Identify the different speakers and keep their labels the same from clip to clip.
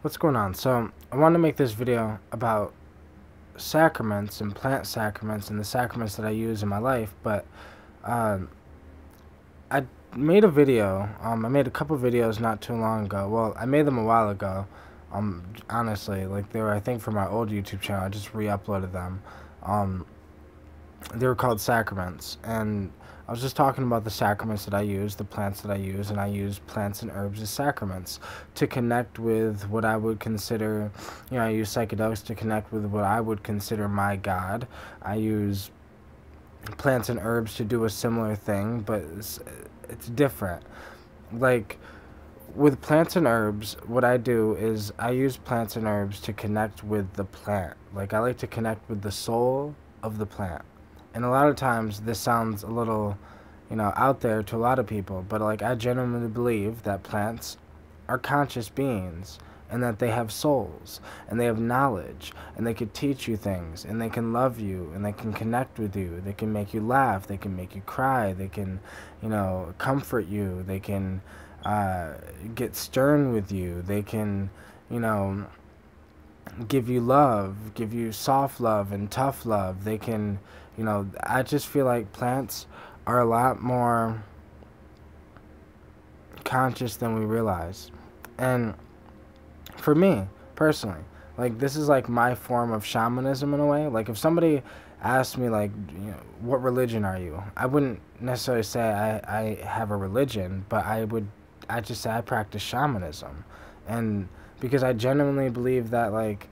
Speaker 1: What's going on? So, I want to make this video about sacraments and plant sacraments and the sacraments that I use in my life, but um, I made a video. I made a couple videos not too long ago. Well, I made them a while ago. Honestly, like they were, I think, from my old YouTube channel. I just re-uploaded them. Um, they were called sacraments, and I was just talking about the sacraments that I use, the plants that I use, and I use plants and herbs as sacraments to connect with what I would consider, I use psychedelics to connect with what I would consider my God. I use plants and herbs to do a similar thing, but it's different. Like, with plants and herbs, what I do is I use plants and herbs to connect with the plant. Like, I like to connect with the soul of the plant. And a lot of times this sounds a little, out there to a lot of people, but like I genuinely believe that plants are conscious beings and that they have souls and they have knowledge and they could teach you things and they can love you and they can connect with you. They can make you laugh, they can make you cry, they can, comfort you, they can get stern with you, they can, give you love, give you soft love and tough love. They can, I just feel like plants are a lot more conscious than we realize. And for me, personally, like this is like my form of shamanism in a way. Like if somebody asked me like, what religion are you? I wouldn't necessarily say I have a religion, but I just say I practice shamanism. And because I genuinely believe that, like,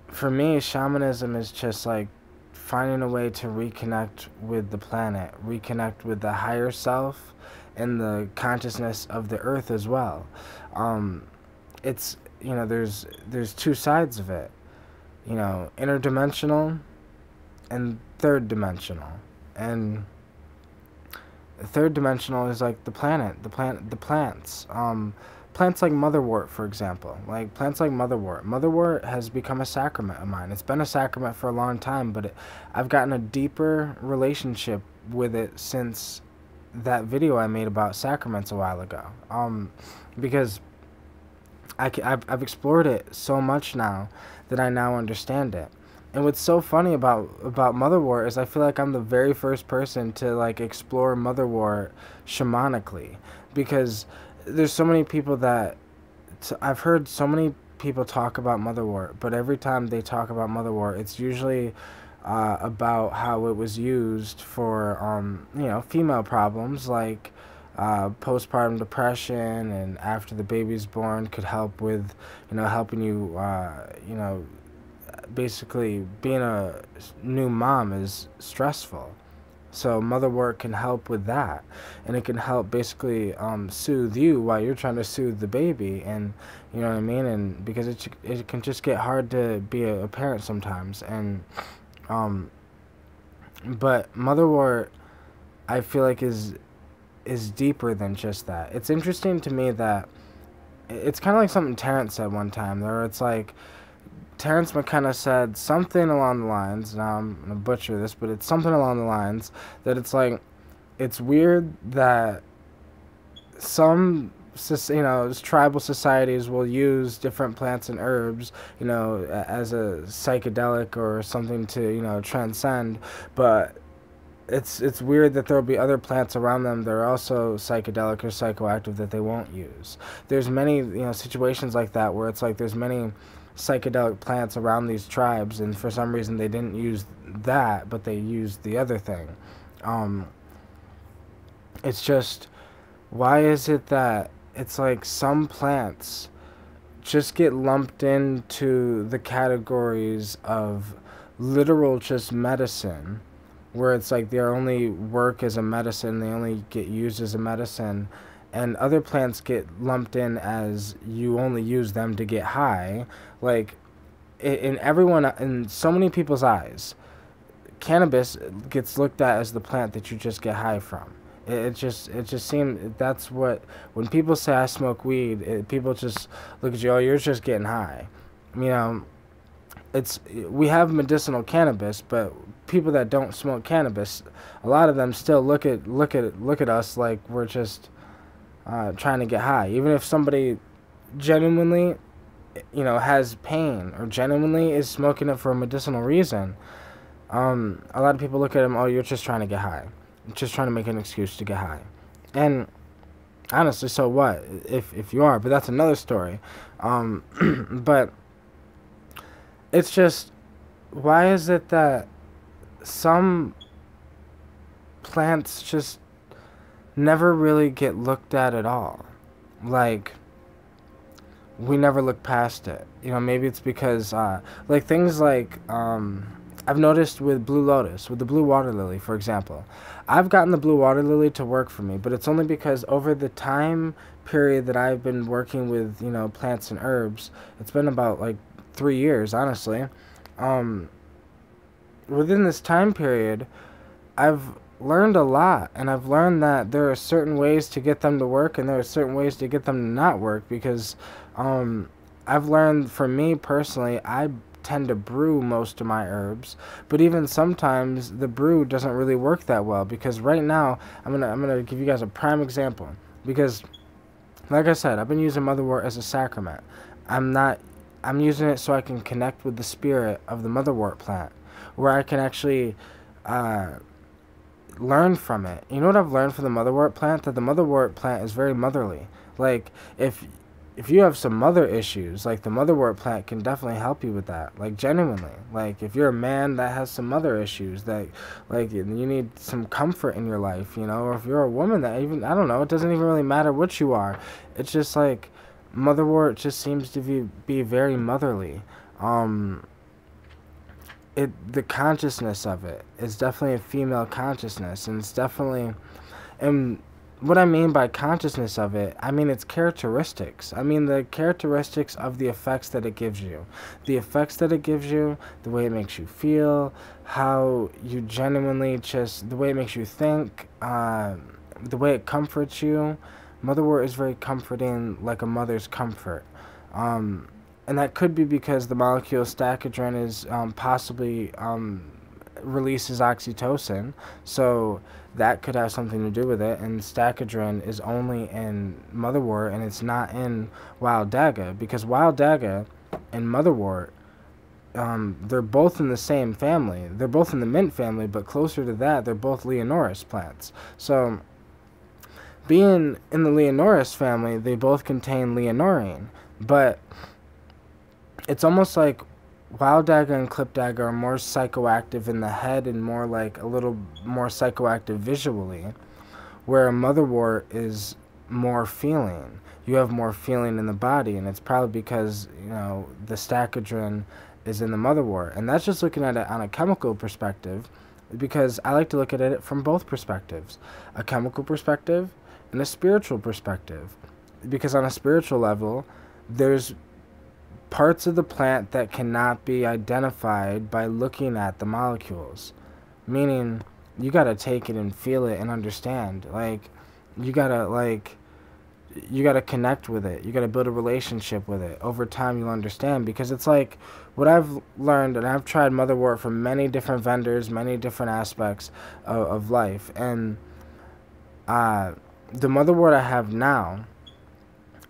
Speaker 1: for me, shamanism is just like finding a way to reconnect with the planet, reconnect with the higher self and the consciousness of the earth as well. It's, there's two sides of it, interdimensional and third dimensional. And the third dimensional is like the planet, the plants. Plants like motherwort, for example. Like plants like motherwort. Motherwort has become a sacrament of mine. It's been a sacrament for a long time, but I've gotten a deeper relationship with it since that video I made about sacraments a while ago. Because I've explored it so much now that I now understand it. And what's so funny about motherwort is I feel like I'm the very first person to like explore motherwort shamanically, because there's so many people that I've heard so many people talk about motherwort, but every time they talk about motherwort, it's usually about how it was used for female problems like postpartum depression, and after the baby's born could help with helping you basically being a new mom is stressful. So motherwort can help with that, and it can help basically soothe you while you're trying to soothe the baby, and you know what I mean. And because it can just get hard to be a parent sometimes, and but motherwort, I feel like is deeper than just that. It's interesting to me that it's kind of like something Terrence said one time, where it's like Terrence McKenna said something along the lines, now I'm going to butcher this, but it's something along the lines that it's like, it's weird that some, tribal societies will use different plants and herbs, as a psychedelic or something to, transcend, but it's weird that there'll be other plants around them that are also psychedelic or psychoactive that they won't use. There's many, situations like that where it's like there's many psychedelic plants around these tribes, and for some reason they didn't use that, but they used the other thing. It's just, why is it that it's like some plants just get lumped into the categories of literal just medicine, where it's like they only work as a medicine, they only get used as a medicine, and other plants get lumped in as you only use them to get high. Like, in so many people's eyes, cannabis gets looked at as the plant that you just get high from. It just seems that's what, when people say I smoke weed, people just look at you, oh, you're just getting high. We have medicinal cannabis, but people that don't smoke cannabis, a lot of them still look at us like we're just trying to get high. Even if somebody genuinely, has pain, or genuinely is smoking it for a medicinal reason, a lot of people look at him, oh, you're just trying to get high. Just trying to make an excuse to get high. And honestly, so what? If you are, but that's another story. But it's just, why is it that some plants just never really get looked at all? Like, we never look past it. Maybe it's because, like, things like, I've noticed with Blue Lotus, with the blue water lily, for example. I've gotten the blue water lily to work for me, but it's only because over the time period that I've been working with, plants and herbs, it's been about, like, 3 years, honestly. Within this time period, I've learned a lot, and I've learned that there are certain ways to get them to work, and there are certain ways to get them to not work, because I've learned, for me personally, I tend to brew most of my herbs, but even sometimes the brew doesn't really work that well, because right now I'm gonna give you guys a prime example, because like I said, I've been using motherwort as a sacrament. I'm using it so I can connect with the spirit of the motherwort plant, where I can actually learn from it. You know what I've learned from the motherwort plant? That the motherwort plant is very motherly. Like, if you have some mother issues, like, the motherwort plant can definitely help you with that. Like, genuinely. Like, if you're a man that has some mother issues, that, like, you need some comfort in your life, or if you're a woman that even, I don't know, it doesn't even really matter what you are. It's just, like, motherwort just seems to be very motherly. The consciousness of it is definitely a female consciousness, and it's definitely, and what I mean by consciousness of it, I mean its characteristics. I mean the characteristics of the effects that it gives you. The effects that it gives you, the way it makes you feel, how you genuinely just, the way it makes you think, the way it comforts you. Motherwort is very comforting, like a mother's comfort. And that could be because the molecule stachydrin is possibly releases oxytocin, so that could have something to do with it. And stachydrin is only in motherwort, and it's not in wild daga, because wild daga and motherwort, they're both in the same family. They're both in the mint family, but closer to that, they're both Leonoris plants. So, being in the Leonoris family, they both contain leonorine, but it's almost like wild daga and clip daga are more psychoactive in the head and more like a little more psychoactive visually, where a motherwort is more feeling. You have more feeling in the body, and it's probably because, the stachydrin is in the motherwort. And that's just looking at it on a chemical perspective, because I like to look at it from both perspectives, a chemical perspective and a spiritual perspective. Because on a spiritual level, there's parts of the plant that cannot be identified by looking at the molecules. Meaning, you gotta take it and feel it and understand. Like, you gotta connect with it. You gotta build a relationship with it. Over time, you'll understand. Because it's like, what I've learned, and I've tried motherwort from many different vendors, many different aspects of life. And the motherwort I have now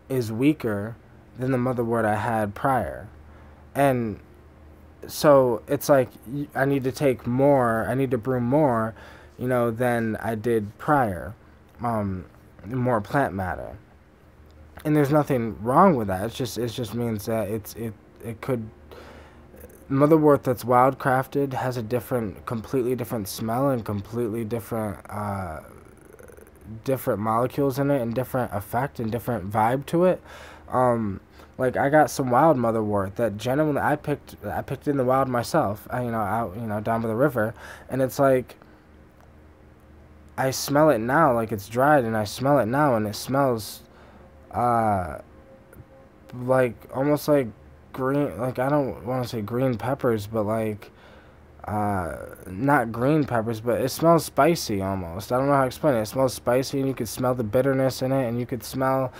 Speaker 1: is weaker than the motherwort I had prior. And so it's like, I need to take more, I need to brew more, than I did prior, more plant matter. And there's nothing wrong with that. It just means that it could, motherwort that's wild crafted has a completely different smell, and completely different molecules in it, and different effect and different vibe to it. Like, I got some wild motherwort that genuinely I picked in the wild myself, out, down by the river, and it's like, I smell it now, like it's dried, and I smell it now, and it smells, like, almost like green, like, I don't want to say green peppers, but like, not green peppers, but it smells spicy almost. I don't know how to explain it. It smells spicy, and you could smell the bitterness in it, and you could smell,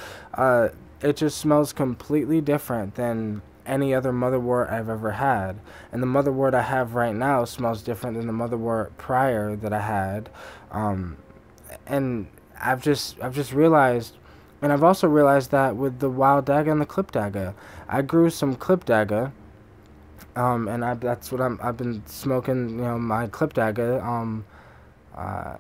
Speaker 1: it just smells completely different than any other motherwort I've ever had. And the motherwort I have right now smells different than the motherwort prior that I had. And I've just realized And I've also realized that with the wild dagga and the clip dagga. I grew some clip dagga, and that's what I've been smoking, my clip dagga, uh,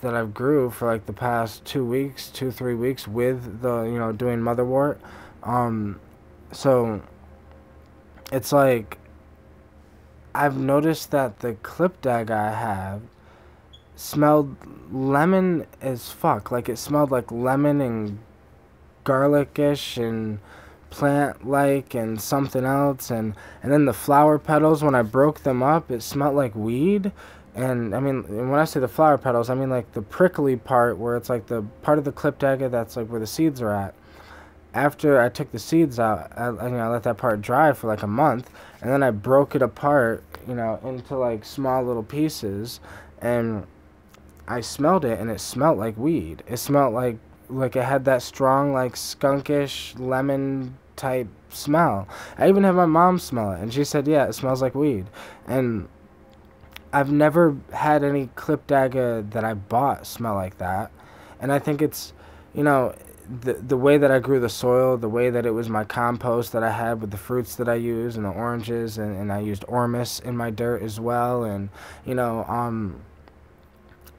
Speaker 1: that I've grew for like the past 2 weeks, 3 weeks with the, doing motherwort. Um, so it's like, I've noticed that the clip dagga I have smelled lemon as fuck. Like, it smelled like lemon and garlic-ish and plant-like and something else. And then the flower petals, when I broke them up, it smelled like weed. And I mean, when I say the flower petals, I mean like the prickly part where it's like the part of the clip dagga that's like where the seeds are at. After I took the seeds out, I let that part dry for like a month, and then I broke it apart, into like small little pieces, and I smelled it, and it smelled like weed. It smelled like it had that strong, like skunkish lemon type smell. I even had my mom smell it, and she said, "Yeah, it smells like weed." And I've never had any clip dagga that I bought smell like that. And I think it's, you know, the way that I grew the soil, the way that it was my compost that I had with the fruits that I use and the oranges, and I used ormus in my dirt as well. And, you know,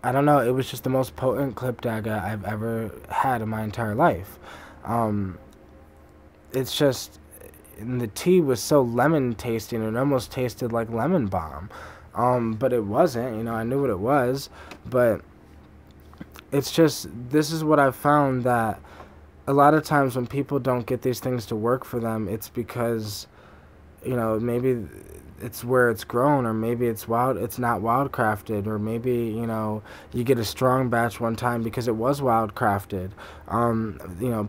Speaker 1: I don't know, it was just the most potent clip dagga I've ever had in my entire life. Um, it's just, and the tea was so lemon tasting, it almost tasted like lemon balm. But it wasn't, I knew what it was, but it's just, this is what I've found, that a lot of times when people don't get these things to work for them, it's because, maybe it's where it's grown, or maybe it's not wild crafted, or maybe, you get a strong batch one time because it was wild crafted.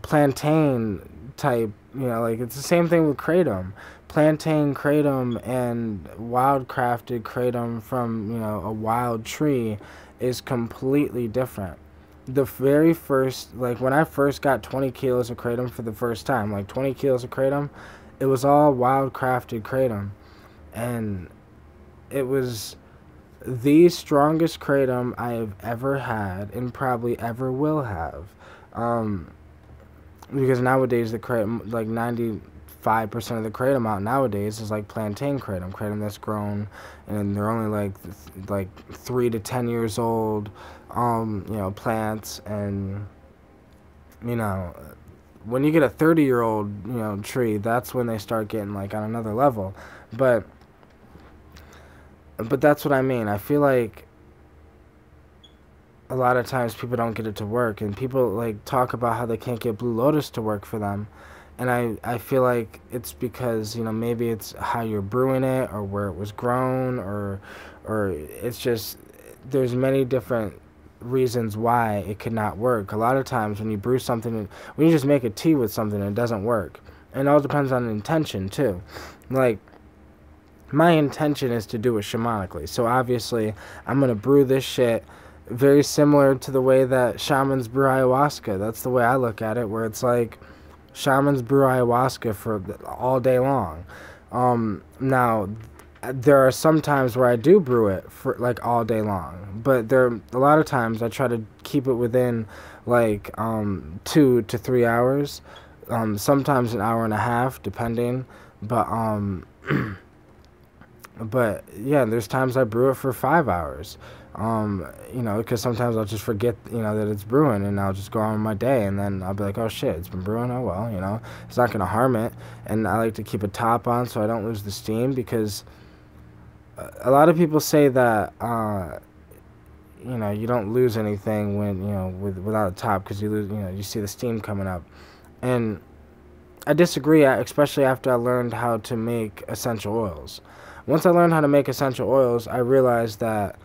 Speaker 1: Plantain type, like it's the same thing with kratom. Plantain kratom and wild crafted kratom from, a wild tree is completely different. The very first, like when I first got 20 kilos of kratom for the first time, like 20 kilos of kratom, it was all wild crafted kratom. And it was the strongest kratom I have ever had and probably ever will have. Because nowadays the kratom, like 95% of the kratom out nowadays is like plantain kratom that's grown, and they're only like 3 to 10 years old, plants. And when you get a 30-year-old tree, that's when they start getting like on another level. But that's what I mean. I feel like a lot of times people don't get it to work, and people like talk about how they can't get Blue Lotus to work for them. And I feel like it's because, maybe it's how you're brewing it, or where it was grown, or it's just, there's many different reasons why it could not work. A lot of times when you brew something, when you just make a tea with something, it doesn't work. And it all depends on intention too. Like, my intention is to do it shamanically. So obviously I'm going to brew this shit very similar to the way that shamans brew ayahuasca. That's the way I look at it, where it's like shamans brew ayahuasca for all day long. Now, there are some times where I do brew it for like all day long, but a lot of times I try to keep it within like 2 to 3 hours, sometimes an hour and a half, depending. But yeah, there's times I brew it for 5 hours. Because sometimes I'll just forget, that it's brewing, and I'll just go on with my day, and then I'll be like, oh shit, it's been brewing, oh well, it's not going to harm it. And I like to keep a top on so I don't lose the steam, because a lot of people say that, you don't lose anything when, without a top, because you lose, you see the steam coming up. And I disagree, especially after I learned how to make essential oils. Once I learned how to make essential oils, I realized that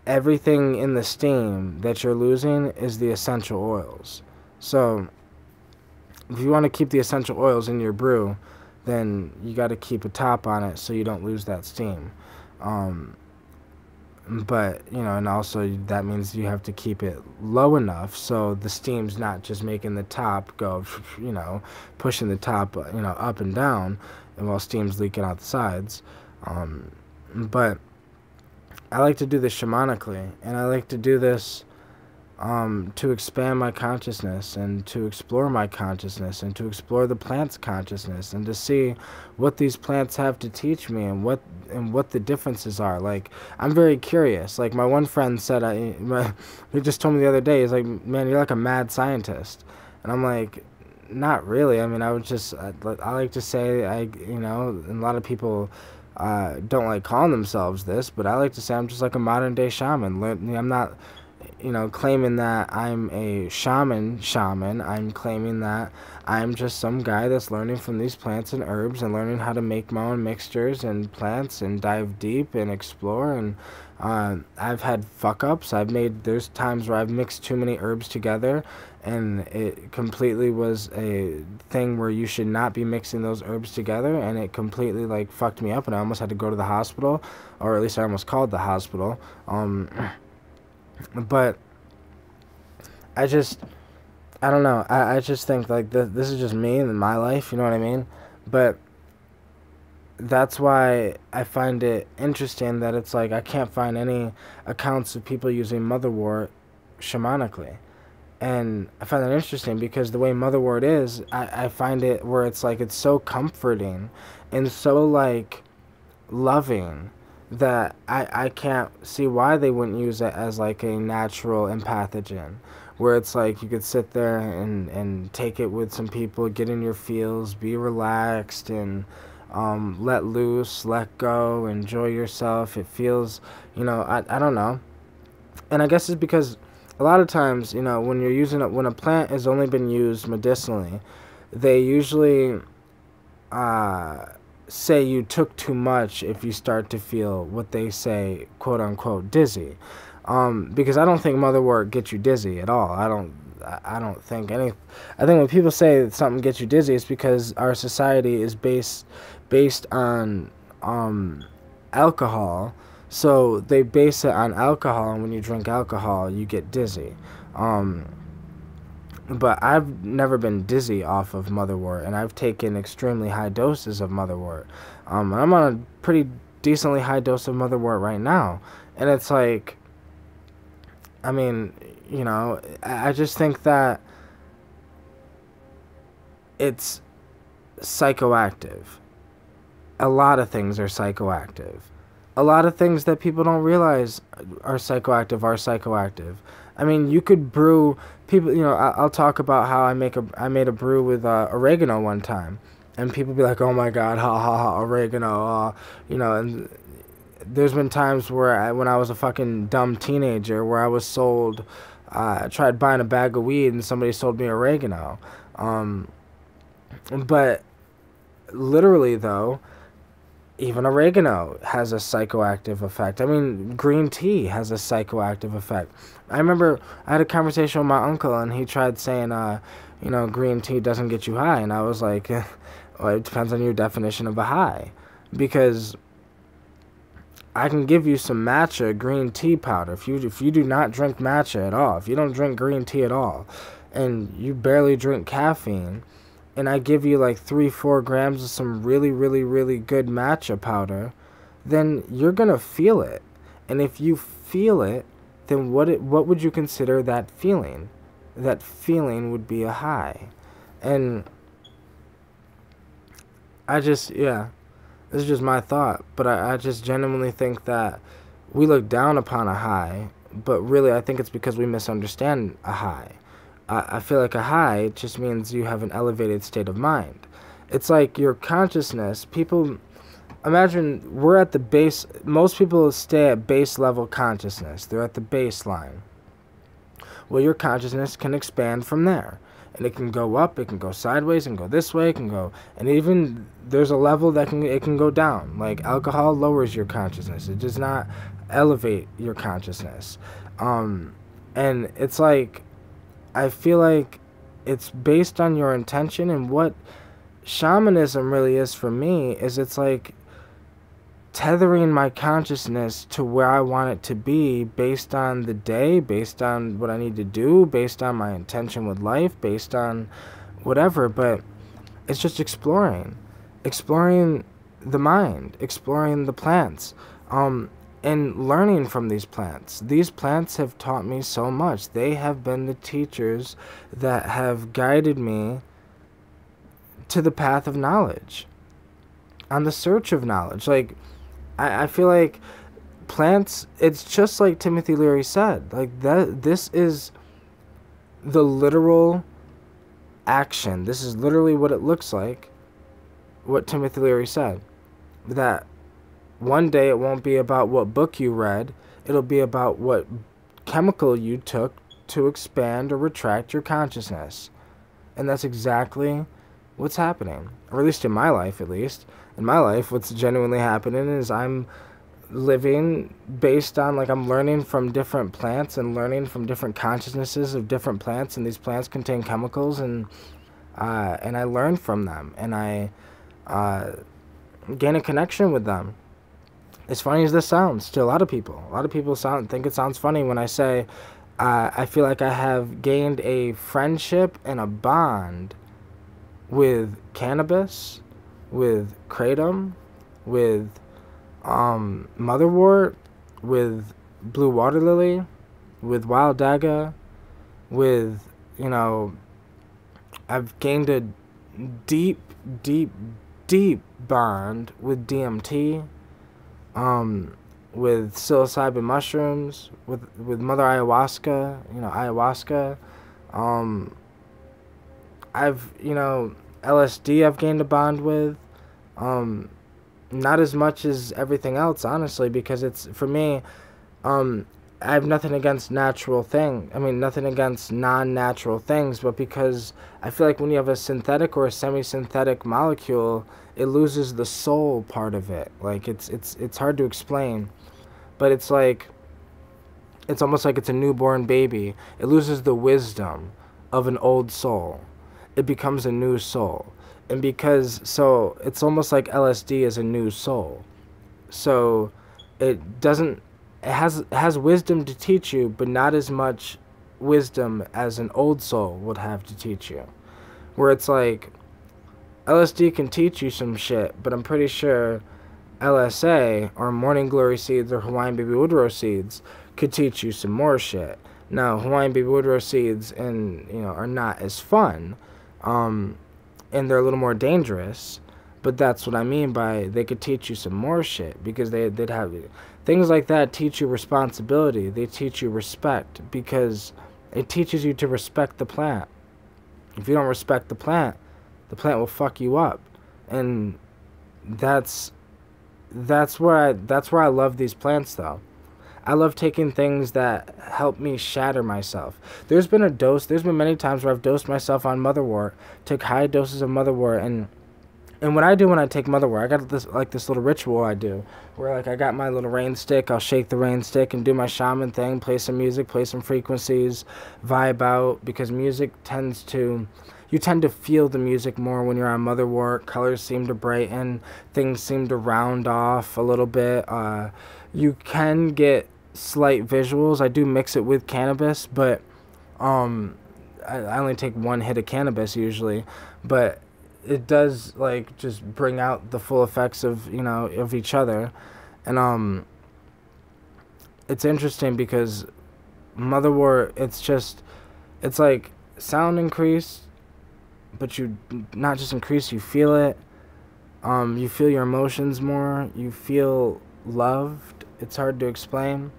Speaker 1: everything in the steam that you're losing is the essential oils. So if you want to keep the essential oils in your brew, then you got to keep a top on it so you don't lose that steam. But, and also that means you have to keep it low enough so the steam's not just making the top go, pushing the top, up and down, and while steam's leaking out the sides. But I like to do this shamanically, and I like to do this to expand my consciousness and to explore my consciousness and to explore the plant's consciousness and to see what these plants have to teach me and what the differences are. Like, I'm very curious. Like, my one friend said, he just told me the other day, he's like, man, you're like a mad scientist. And I'm like, not really. I mean, I like to say, and a lot of people don't like calling themselves this, but I like to say I'm just like a modern day shaman. I'm not, claiming that I'm a shaman. I'm claiming that I'm just some guy that's learning from these plants and herbs and learning how to make my own mixtures and plants and dive deep and explore. And I've had fuck ups. There's times where I've mixed too many herbs together and it completely was a thing where you should not be mixing those herbs together, and it completely like fucked me up and I almost had to go to the hospital, or at least I almost called the hospital. But I don't know. I just think like this is just me and my life, you know what I mean? But that's why I find it interesting that it's like I can't find any accounts of people using motherwort shamanically. And I find that interesting because the way motherwort is, I find it where it's like it's so comforting and so like loving that I can't see why they wouldn't use it as like a natural empathogen, where it's like you could sit there and take it with some people, get in your feels, be relaxed, and let loose, let go, enjoy yourself. It feels, I don't know. And I guess it's because a lot of times, when you're using it, when a plant has only been used medicinally, they usually say you took too much if you start to feel what they say, quote unquote, dizzy. Because I don't think motherwort gets you dizzy at all. I don't think any. I think when people say that something gets you dizzy, it's because our society is based on alcohol. So they base it on alcohol, and when you drink alcohol, you get dizzy. But I've never been dizzy off of motherwort, and I've taken extremely high doses of motherwort. I'm on a pretty decently high dose of motherwort right now, and it's like, I mean, I just think that it's psychoactive. A lot of things are psychoactive. A lot of things that people don't realize are psychoactive. I mean, you could brew people. I'll talk about how I made a brew with oregano one time, and people be like, "Oh my God, ha ha ha, oregano!" And there's been times where when I was a fucking dumb teenager, where I was sold, I tried buying a bag of weed, and somebody sold me oregano. But literally though, even oregano has a psychoactive effect. I mean, green tea has a psychoactive effect. I remember I had a conversation with my uncle, and he tried saying, green tea doesn't get you high. And I was like, well, it depends on your definition of a high. Because I can give you some matcha green tea powder. If you do not drink matcha at all, if you don't drink green tea at all, and you barely drink caffeine, and I give you like 3-4 grams of some really, really, really good matcha powder, then you're gonna feel it. And if you feel it, then what would you consider that feeling? That feeling would be a high. And this is just my thought, but I just genuinely think that we look down upon a high, but really I think it's because we misunderstand a high. I feel like a high just means you have an elevated state of mind. It's like your consciousness. People, imagine we're at the base. Most people stay at base level consciousness. They're at the baseline. Well, your consciousness can expand from there. And it can go up, it can go sideways, it can go this way, it can go... And even there's a level that it can go down. Like alcohol lowers your consciousness. It does not elevate your consciousness. And it's like... I feel like it's based on your intention, and what shamanism really is for me is it's like tethering my consciousness to where I want it to be based on the day, based on what I need to do, based on my intention with life, based on whatever. But it's just exploring the mind, exploring the plants. and learning from these plants. These plants have taught me so much. They have been the teachers that have guided me to the path of knowledge, on the search of knowledge. Like, I feel like plants, it's just like Timothy Leary said. Like, this is the literal action. This is literally what it looks like, what Timothy Leary said. That one day it won't be about what book you read, it'll be about what chemical you took to expand or retract your consciousness. And that's exactly what's happening. Or at least in my life, at least. In my life, what's genuinely happening is I'm living based on, like, I'm learning from different plants and learning from different consciousnesses of different plants, and these plants contain chemicals, and I learn from them, and I gain a connection with them. As funny as this sounds to a lot of people think it sounds funny when I say I feel like I have gained a friendship and a bond with cannabis, with kratom, with motherwort, with blue water lily, with wild daga, with, you know, I've gained a deep, deep, deep bond with DMT, with psilocybin mushrooms, with Mother Ayahuasca, ayahuasca. I've, LSD I've gained a bond with. Not as much as everything else, honestly, because it's, for me, I have nothing against nothing against non-natural things, but because I feel like when you have a synthetic or a semi-synthetic molecule, it loses the soul part of it. Like, it's hard to explain, but it's like, it's almost like it's a newborn baby. It loses the wisdom of an old soul. It becomes a new soul. And so it's almost like LSD is a new soul. So it has wisdom to teach you, but not as much wisdom as an old soul would have to teach you. Where it's like, LSD can teach you some shit, but I'm pretty sure LSA, or Morning Glory seeds, or Hawaiian Baby Woodrose seeds, could teach you some more shit. Now, Hawaiian Baby Woodrose seeds are not as fun, and they're a little more dangerous, but that's what I mean by they could teach you some more shit, because they'd have things like that. Teach you responsibility. They teach you respect, because it teaches you to respect the plant. If you don't respect the plant will fuck you up. And that's where I love these plants, though. I love taking things that help me shatter myself. There's been many times where I've dosed myself on motherwort, took high doses of motherwort, and what I do when I take motherwort, I got this little ritual I do, where, like, I got my little rain stick, I'll shake the rain stick and do my shaman thing, play some music, play some frequencies, vibe out, because you tend to feel the music more when you're on motherwort. Colors seem to brighten, things seem to round off a little bit. You can get slight visuals. I do mix it with cannabis, but I only take one hit of cannabis usually, but it does, like, just bring out the full effects of each other. And it's interesting because motherwort, it's like sound increase, but you not just increase, you feel it. You feel your emotions more. You feel loved. It's hard to explain,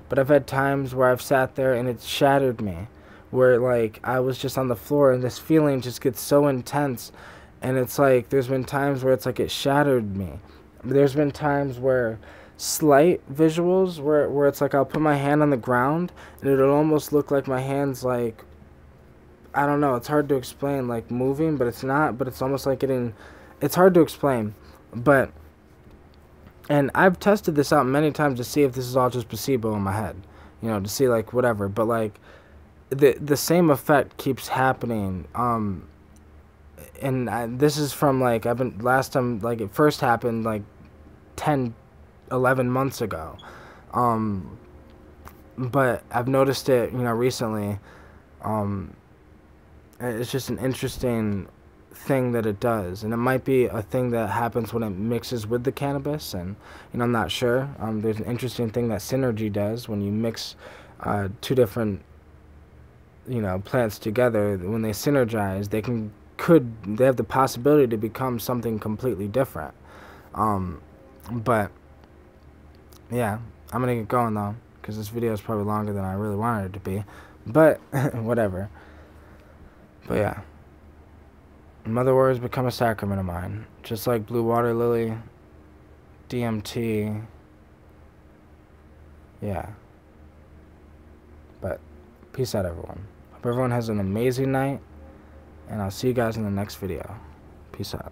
Speaker 1: but I've had times where I've sat there and it's shattered me, where, like, I was just on the floor and this feeling just gets so intense, and it's like there's been times where it's like it shattered me. There's been times where slight visuals where it's like I'll put my hand on the ground and it'll almost look like my hand's, like, I don't know, it's hard to explain, like, moving, but it's not, but it's almost like it's hard to explain, and I've tested this out many times to see if this is all just placebo in my head, to see, like, whatever, but, like, the same effect keeps happening, and this is from, like, last time, like, it first happened, like, 10, 11 months ago, but I've noticed it, recently. It's just an interesting thing that it does, and it might be a thing that happens when it mixes with the cannabis, and I'm not sure. There's an interesting thing that synergy does when you mix two different plants together. When they synergize, they have the possibility to become something completely different. But yeah, I'm gonna get going though, because this video is probably longer than I really wanted it to be, but whatever. But yeah, Mother Word has become a sacrament of mine, just like blue water lily, DMT. Yeah. But peace out, everyone. Hope everyone has an amazing night, and I'll see you guys in the next video. Peace out.